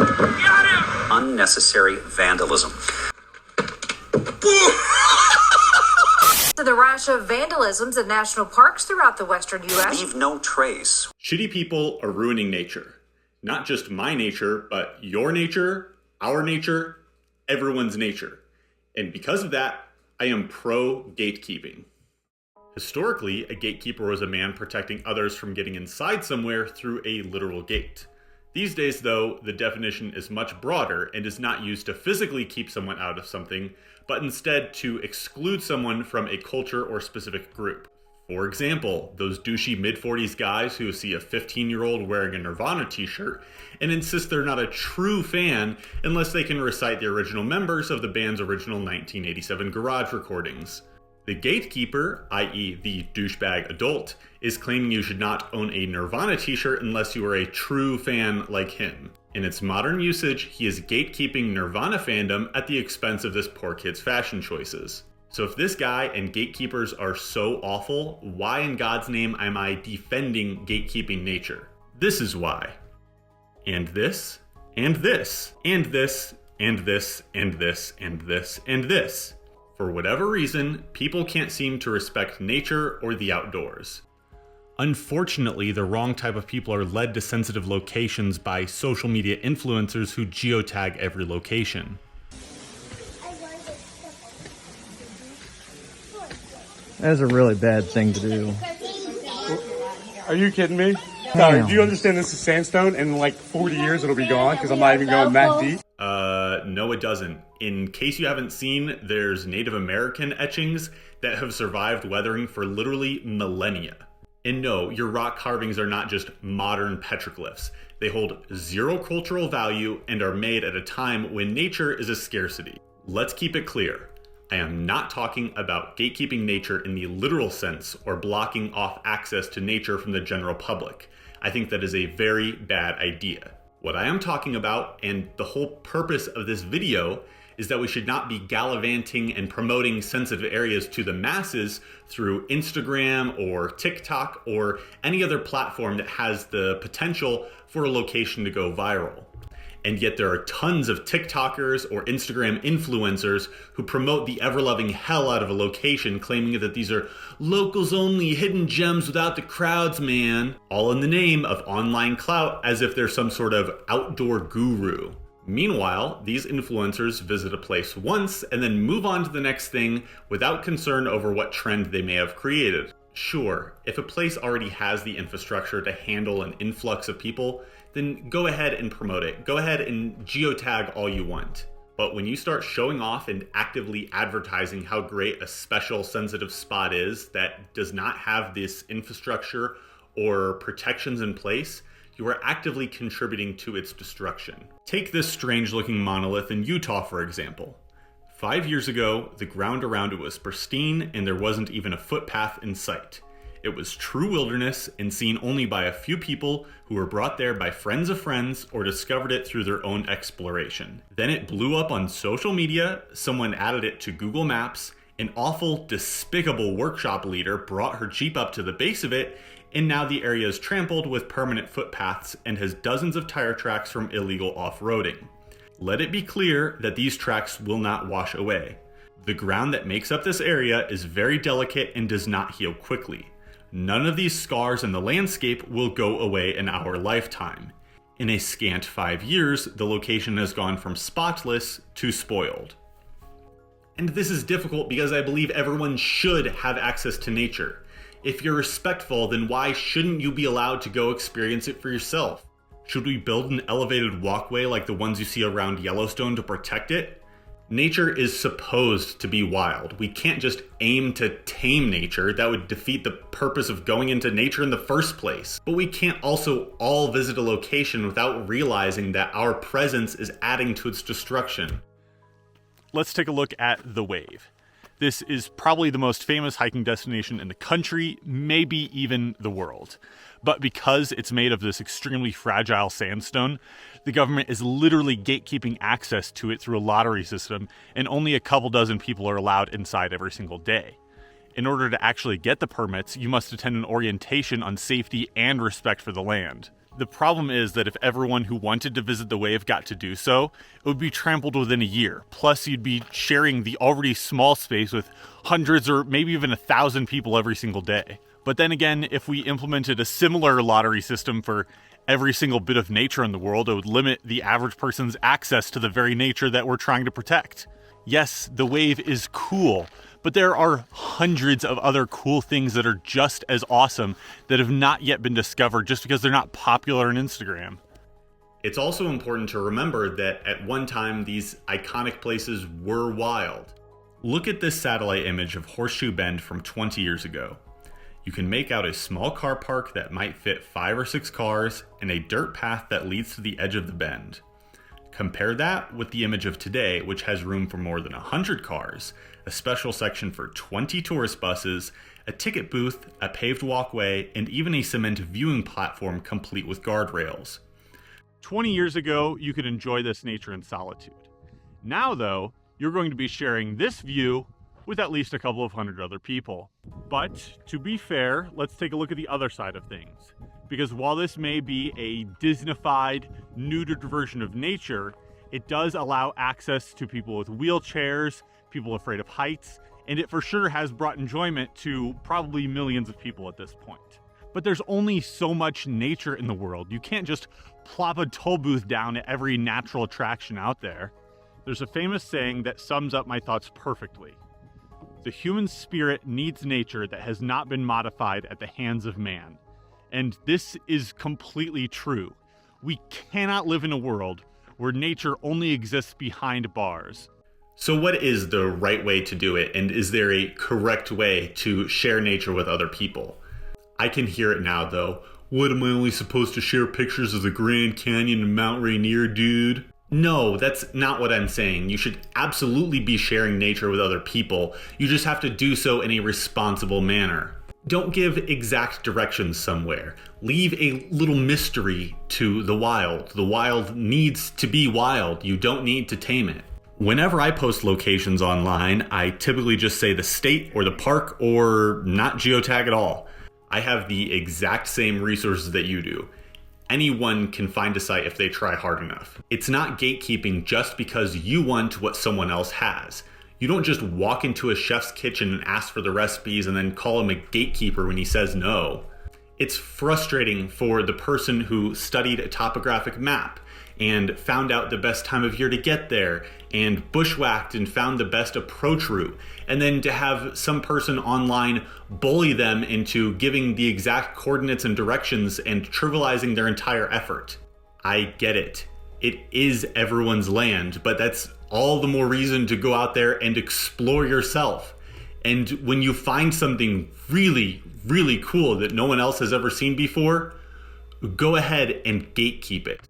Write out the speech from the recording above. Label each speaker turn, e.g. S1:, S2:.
S1: Got him! Unnecessary vandalism.
S2: To the rash of vandalisms in national parks throughout the western U.S.
S1: Leave no trace.
S3: Shitty people are ruining nature. Not just my nature, but your nature, our nature, everyone's nature. And because of that, I am pro-gatekeeping. Historically, a gatekeeper was a man protecting others from getting inside somewhere through a literal gate. These days, though, the definition is much broader and is not used to physically keep someone out of something, but instead to exclude someone from a culture or specific group. For example, those douchey mid-40s guys who see a 15-year-old wearing a Nirvana t-shirt and insist they're not a true fan unless they can recite the original members of the band's original 1987 garage recordings. The gatekeeper, i.e. the douchebag adult, is claiming you should not own a Nirvana t-shirt unless you are a true fan like him. In its modern usage, he is gatekeeping Nirvana fandom at the expense of this poor kid's fashion choices. So if this guy and gatekeepers are so awful, why in God's name am I defending gatekeeping nature? This is why. And this, and this, and this, and this, and this, and this, and this. For whatever reason, people can't seem to respect nature or the outdoors. Unfortunately, the wrong type of people are led to sensitive locations by social media influencers who geotag every location.
S4: That's a really bad thing to do.
S5: Are you kidding me? Sorry, do you understand this is sandstone and in like 40 years it'll be gone because I'm not even going that deep?
S3: No it doesn't. In case you haven't seen, there's Native American etchings that have survived weathering for literally millennia. And no, your rock carvings are not just modern petroglyphs. They hold zero cultural value and are made at a time when nature is a scarcity. Let's keep it clear. I am not talking about gatekeeping nature in the literal sense or blocking off access to nature from the general public. I think that is a very bad idea. What I am talking about, and the whole purpose of this video, is that we should not be gallivanting and promoting sensitive areas to the masses through Instagram or TikTok or any other platform that has the potential for a location to go viral. And yet there are tons of TikTokers or Instagram influencers who promote the ever-loving hell out of a location, claiming that these are locals only, hidden gems without the crowds, man. All in the name of online clout, as if they're some sort of outdoor guru. Meanwhile, these influencers visit a place once and then move on to the next thing without concern over what trend they may have created. Sure, if a place already has the infrastructure to handle an influx of people, then go ahead and promote it. Go ahead and geotag all you want. But when you start showing off and actively advertising how great a special sensitive spot is that does not have this infrastructure or protections in place, you are actively contributing to its destruction. Take this strange looking monolith in Utah, for example. 5 years ago, the ground around it was pristine and there wasn't even a footpath in sight. It was true wilderness and seen only by a few people who were brought there by friends of friends or discovered it through their own exploration. Then it blew up on social media, someone added it to Google Maps, an awful, despicable workshop leader brought her Jeep up to the base of it, and now the area is trampled with permanent footpaths and has dozens of tire tracks from illegal off-roading. Let it be clear that these tracks will not wash away. The ground that makes up this area is very delicate and does not heal quickly. None of these scars in the landscape will go away in our lifetime. In a scant 5 years, the location has gone from spotless to spoiled. And this is difficult because I believe everyone should have access to nature. If you're respectful, then why shouldn't you be allowed to go experience it for yourself? Should we build an elevated walkway like the ones you see around Yellowstone to protect it? Nature is supposed to be wild. We can't just aim to tame nature. That would defeat the purpose of going into nature in the first place. But we can't also all visit a location without realizing that our presence is adding to its destruction. Let's take a look at The Wave. This is probably the most famous hiking destination in the country, maybe even the world. But because it's made of this extremely fragile sandstone, the government is literally gatekeeping access to it through a lottery system, and only a couple dozen people are allowed inside every single day. In order to actually get the permits, you must attend an orientation on safety and respect for the land. The problem is that if everyone who wanted to visit the wave got to do so, it would be trampled within a year. Plus, you'd be sharing the already small space with hundreds or maybe even 1,000 people every single day. But then again, if we implemented a similar lottery system for every single bit of nature in the world, it would limit the average person's access to the very nature that we're trying to protect. Yes, the wave is cool, but there are hundreds of other cool things that are just as awesome that have not yet been discovered just because they're not popular on Instagram. It's also important to remember that at one time, these iconic places were wild. Look at this satellite image of Horseshoe Bend from 20 years ago. You can make out a small car park that might fit 5 or 6 cars and a dirt path that leads to the edge of the bend. Compare that with the image of today, which has room for more than 100 cars, a special section for 20 tourist buses, a ticket booth, a paved walkway, and even a cement viewing platform complete with guardrails. 20 years ago, you could enjoy this nature in solitude. Now, though, you're going to be sharing this view with at least a couple of hundred other people. But to be fair, let's take a look at the other side of things. Because while this may be a Disney-fied, neutered version of nature, it does allow access to people with wheelchairs, people afraid of heights, and it for sure has brought enjoyment to probably millions of people at this point. But there's only so much nature in the world. You can't just plop a toll booth down at every natural attraction out there. There's a famous saying that sums up my thoughts perfectly. The human spirit needs nature that has not been modified at the hands of man. And this is completely true. We cannot live in a world where nature only exists behind bars. So what is the right way to do it? And is there a correct way to share nature with other people? I can hear it now though. What, am I only supposed to share pictures of the Grand Canyon and Mount Rainier, dude? No, that's not what I'm saying. You should absolutely be sharing nature with other people. You just have to do so in a responsible manner. Don't give exact directions somewhere. Leave a little mystery to the wild. The wild needs to be wild. You don't need to tame it. Whenever I post locations online, I typically just say the state or the park or not geotag at all. I have the exact same resources that you do. Anyone can find a site if they try hard enough. It's not gatekeeping just because you want what someone else has. You don't just walk into a chef's kitchen and ask for the recipes and then call him a gatekeeper when he says no. It's frustrating for the person who studied a topographic map and found out the best time of year to get there and bushwhacked and found the best approach route, and then to have some person online bully them into giving the exact coordinates and directions and trivializing their entire effort. I get it. It is everyone's land, but that's all the more reason to go out there and explore yourself. And when you find something really, really cool that no one else has ever seen before, go ahead and gatekeep it.